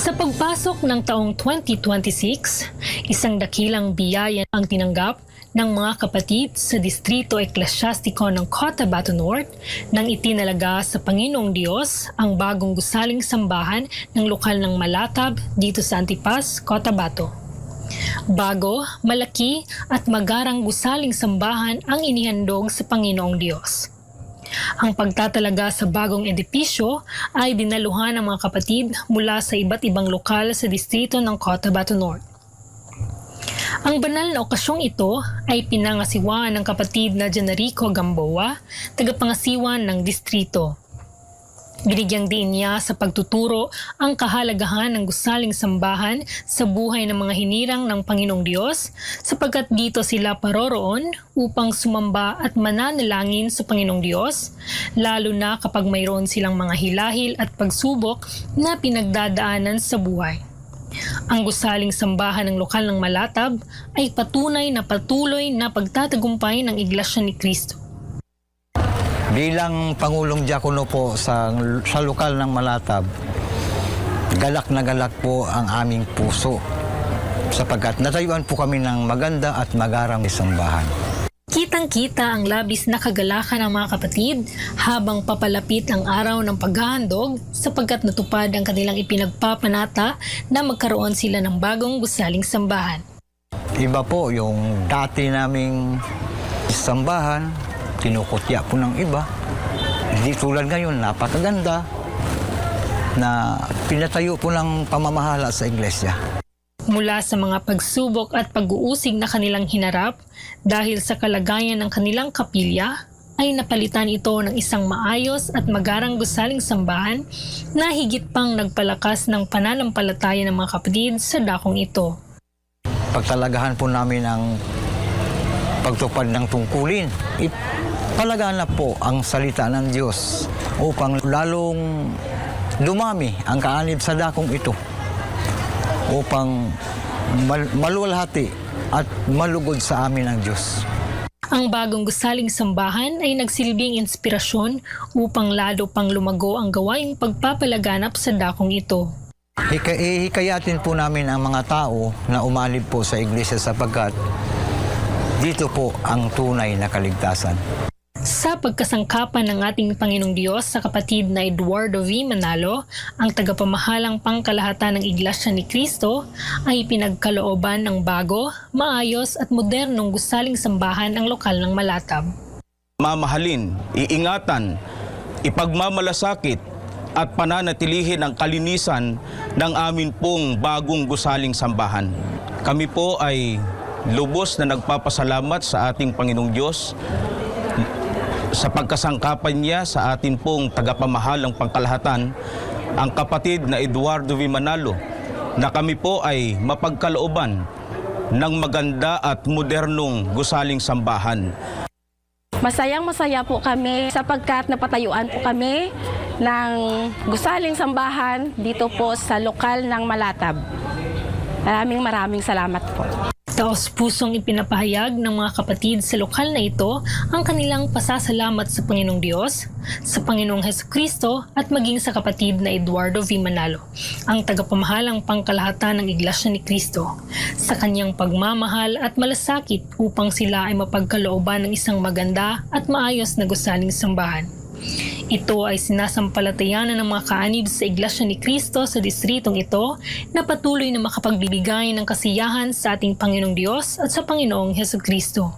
Sa pagpasok ng taong 2026, isang dakilang biyaya ang tinanggap ng mga kapatid sa Distrito Eklesyastiko ng Cotabato North nang itinalaga sa Panginoong Diyos ang bagong gusaling sambahan ng lokal ng Malatab dito sa Antipas, Cotabato. Bago, malaki at magarang gusaling sambahan ang inihandog sa Panginoong Diyos. Ang pagtatalaga sa bagong edipisyo ay dinaluhan ng mga kapatid mula sa iba't ibang lokal sa distrito ng Cotabato North. Ang banal na okasyong ito ay pinangasiwaan ng kapatid na Janarico Gamboa, tagapangasiwa ng distrito. Binigyang diin niya sa pagtuturo ang kahalagahan ng gusaling sambahan sa buhay ng mga hinirang ng Panginoong Diyos sapagkat dito sila paroroon upang sumamba at mananalangin sa Panginoong Diyos, lalo na kapag mayroon silang mga hilahil at pagsubok na pinagdadaanan sa buhay. Ang gusaling sambahan ng lokal ng Malatab ay patunay na patuloy na pagtatagumpay ng Iglesia ni Cristo. Bilang Pangulong Diakono po sa lokal ng Malatab, galak na galak po ang aming puso sapagkat natayuan po kami ng maganda at magarang sambahan. Kitang-kita ang labis na kagalakan ng mga kapatid habang papalapit ang araw ng paghahandog sapagkat natupad ang kanilang ipinagpapanata na magkaroon sila ng bagong gusaling sambahan. Iba po yung dati naming sambahan, kinukutya po ng iba. Hindi tulad ngayon, napakaganda na pinatayo po ng pamamahala sa iglesia. Mula sa mga pagsubok at pag-uusig na kanilang hinarap dahil sa kalagayan ng kanilang kapilya, ay napalitan ito ng isang maayos at magarang gusaling sambahan na higit pang nagpalakas ng pananampalataya ng mga kapatid sa dakong ito. Pagtalagahan po namin ang pagtupad ng tungkulin, ipalagaan na po ang salita ng Diyos upang lalong dumami ang kaanib sa dakong ito upang maluwalhati at malugod sa amin ang Diyos. Ang bagong gusaling sambahan ay nagsilbing inspirasyon upang lalo pang lumago ang gawaing pagpapalaganap sa dakong ito. Hikayatin po namin ang mga tao na umalib po sa iglesia sapagkat dito po ang tunay na kaligtasan. Sa pagkasangkapan ng ating Panginoong Diyos sa kapatid na Eduardo V. Manalo, ang tagapamahalang pangkalahatan ng Iglesia ni Cristo ay pinagkalooban ng bago, maayos at modernong gusaling sambahan ang lokal ng Malatab. Mamahalin, iingatan, ipagmamalasakit at pananatilihin ang kalinisan ng amin pong bagong gusaling sambahan. Kami po ay lubos na nagpapasalamat sa ating Panginoong Diyos sa pagkasangkapan niya sa ating pong tagapamahalang pangkalahatan, ang kapatid na Eduardo V. Manalo, na kami po ay mapagkalooban ng maganda at modernong gusaling sambahan. Masayang-masaya po kami sapagkat napatayuan po kami ng gusaling sambahan dito po sa lokal ng Malatab. Maraming salamat po. Taos-pusong ipinapahayag ng mga kapatid sa lokal na ito ang kanilang pasasalamat sa Panginoong Diyos, sa Panginoong Hesukristo at maging sa kapatid na Eduardo V. Manalo, ang tagapamahalang pangkalahatan ng Iglesia ni Cristo, sa kanyang pagmamahal at malasakit upang sila ay mapagkalooban ng isang maganda at maayos na gusaling sambahan. Ito ay sinasampalatayanan ng mga kaanib sa Iglesia ni Cristo sa distritong ito na patuloy na makapagbibigay ng kasiyahan sa ating Panginoong Diyos at sa Panginoong Hesukristo.